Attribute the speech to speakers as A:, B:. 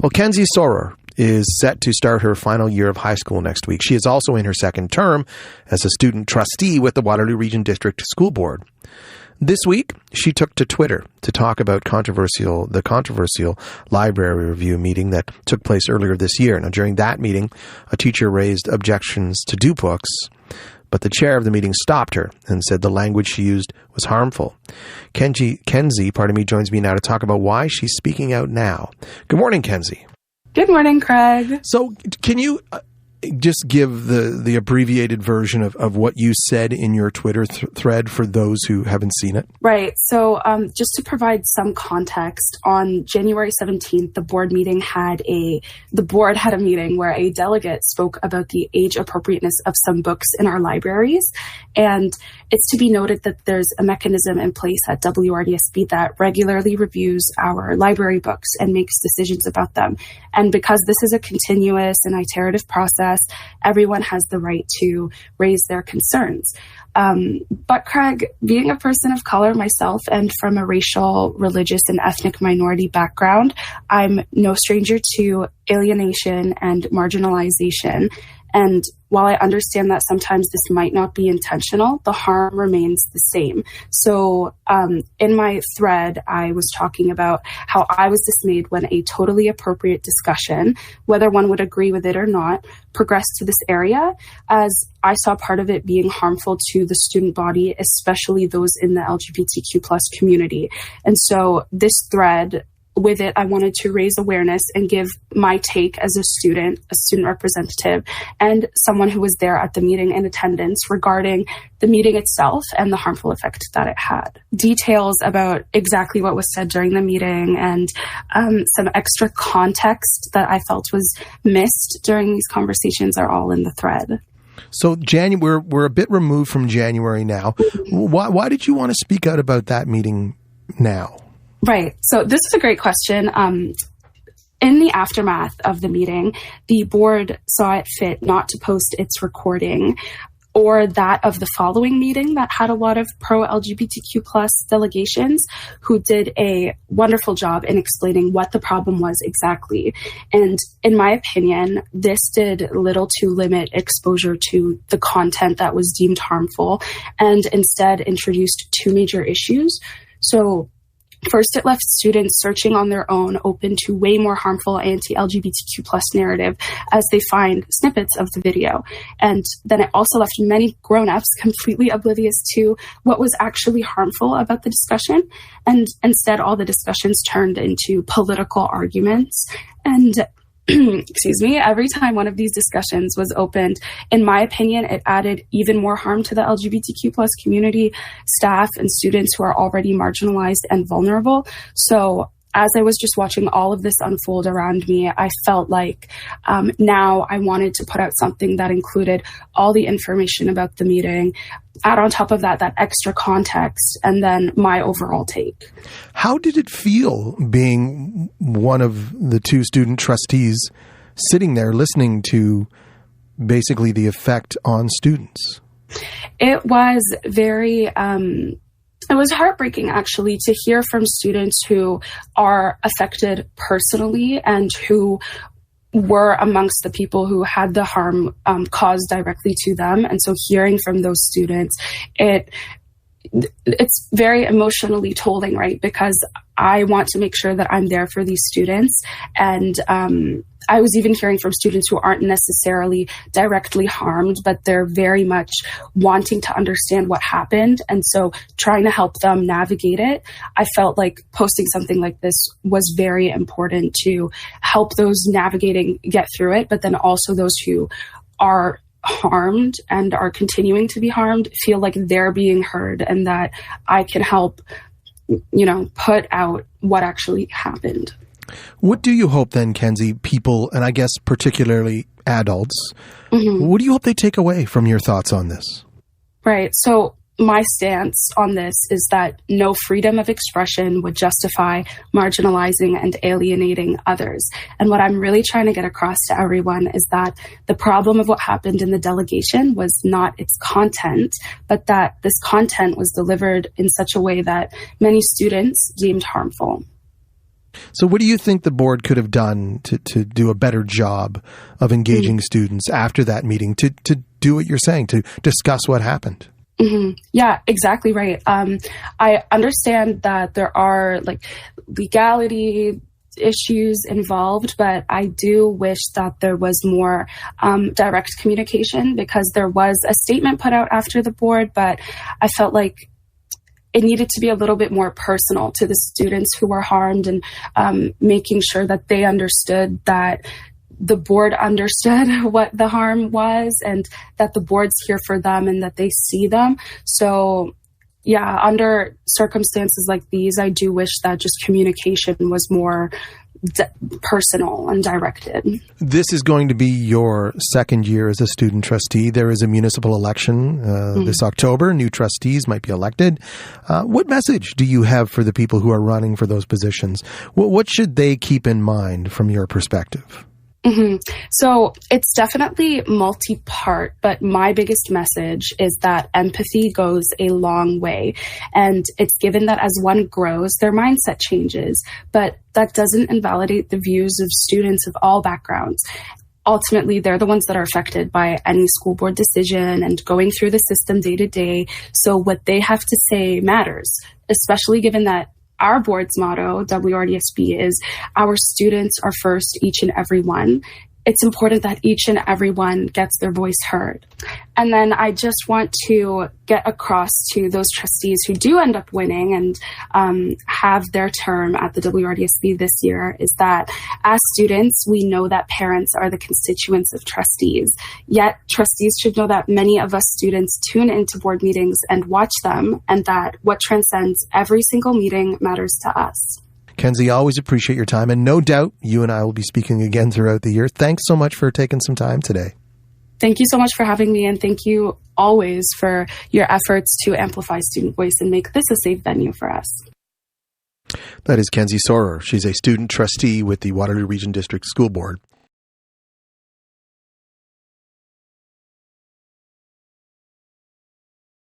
A: Well, Kenzy Soror is set to start her final year of high school next week. She is also in her second term as a student trustee with the Waterloo Region District School Board. This week, she took to Twitter to talk about the controversial library review meeting that took place earlier this year. Now, during that meeting, a teacher raised objections to Duke books, but the chair of the meeting stopped her and said the language she used was harmful. Kenzy, joins me now to talk about why she's speaking out now. Good morning, Kenzy.
B: Good morning, Craig.
A: So can you just give the abbreviated version of what you said in your Twitter thread for those who haven't seen it?
B: Right. So just to provide some context, on January 17th, the board had a meeting where a delegate spoke about the age appropriateness of some books in our libraries. And it's to be noted that there's a mechanism in place at WRDSB that regularly reviews our library books and makes decisions about them. And because this is a continuous and iterative process, everyone has the right to raise their concerns. But Craig, being a person of color myself and from a racial, religious, and ethnic minority background, I'm no stranger to alienation and marginalization. And while I understand that sometimes this might not be intentional, the harm remains the same. So in my thread, I was talking about how I was dismayed when a totally appropriate discussion, whether one would agree with it or not, progressed to this area, as I saw part of it being harmful to the student body, especially those in the LGBTQ plus community. And so this thread, with it, I wanted to raise awareness and give my take as a student representative, and someone who was there at the meeting in attendance regarding the meeting itself and the harmful effect that it had. Details about exactly what was said during the meeting and some extra context that I felt was missed during these conversations are all in the thread.
A: So we're a bit removed from January now. Why did you want to speak out about that meeting now?
B: Right. So this is a great question. In the aftermath of the meeting, the board saw it fit not to post its recording or that of the following meeting that had a lot of pro-LGBTQ plus delegations who did a wonderful job in explaining what the problem was exactly. And in my opinion, this did little to limit exposure to the content that was deemed harmful and instead introduced two major issues. So first, it left students searching on their own, open to way more harmful anti-LGBTQ plus narrative as they find snippets of the video. And then it also left many grown-ups completely oblivious to what was actually harmful about the discussion. And instead, all the discussions turned into political arguments. And excuse me, every time one of these discussions was opened, in my opinion, it added even more harm to the LGBTQ plus community, staff, and students who are already marginalized and vulnerable. So as I was just watching all of this unfold around me, I felt like now I wanted to put out something that included all the information about the meeting, add on top of that extra context, and then my overall take.
A: How did it feel being one of the two student trustees sitting there listening to basically the effect on students?
B: It was very... It was heartbreaking, actually, to hear from students who are affected personally and who were amongst the people who had the harm caused directly to them. And so hearing from those students, it's very emotionally tolling, right? Because I want to make sure that I'm there for these students. And I was even hearing from students who aren't necessarily directly harmed, but they're very much wanting to understand what happened. And so trying to help them navigate it, I felt like posting something like this was very important to help those navigating get through it, but then also those who are harmed and are continuing to be harmed feel like they're being heard and that I can help, put out what actually happened.
A: What do you hope then, Kenzy, people, and I guess particularly adults, what do you hope they take away from your thoughts on this?
B: Right. So my stance on this is that no freedom of expression would justify marginalizing and alienating others. And what I'm really trying to get across to everyone is that the problem of what happened in the delegation was not its content, but that this content was delivered in such a way that many students deemed harmful.
A: So what do you think the board could have done to do a better job of engaging students after that meeting, to do what you're saying, to discuss what happened?
B: Mm-hmm. Yeah, exactly right. I understand that there are legality issues involved, but I do wish that there was more direct communication, because there was a statement put out after the board, but I felt like it needed to be a little bit more personal to the students who were harmed, and making sure that they understood that the board understood what the harm was, and that the board's here for them and that they see them. So yeah, under circumstances like these, I do wish that just communication was more personal and directed.
A: This is going to be your second year as a student trustee. There is a municipal election this October. New trustees might be elected. What message do you have for the people who are running for those positions? What should they keep in mind from your perspective?
B: Mm-hmm. So it's definitely multi-part, but my biggest message is that empathy goes a long way. And it's given that as one grows, their mindset changes, but that doesn't invalidate the views of students of all backgrounds. Ultimately, they're the ones that are affected by any school board decision and going through the system day to day. So what they have to say matters, especially given that our board's motto, WRDSB, is our students are first, each and every one. It's important that each and every one gets their voice heard. And then I just want to get across to those trustees who do end up winning and have their term at the WRDSB this year, is that as students, we know that parents are the constituents of trustees. Yet trustees should know that many of us students tune into board meetings and watch them, and that what transcends every single meeting matters to us.
A: Kenzy, always appreciate your time, and no doubt you and I will be speaking again throughout the year. Thanks so much for taking some time today.
B: Thank you so much for having me, and thank you always for your efforts to amplify student voice and make this a safe venue for us.
A: That is Kenzy Soror. She's a student trustee with the Waterloo Region District School Board.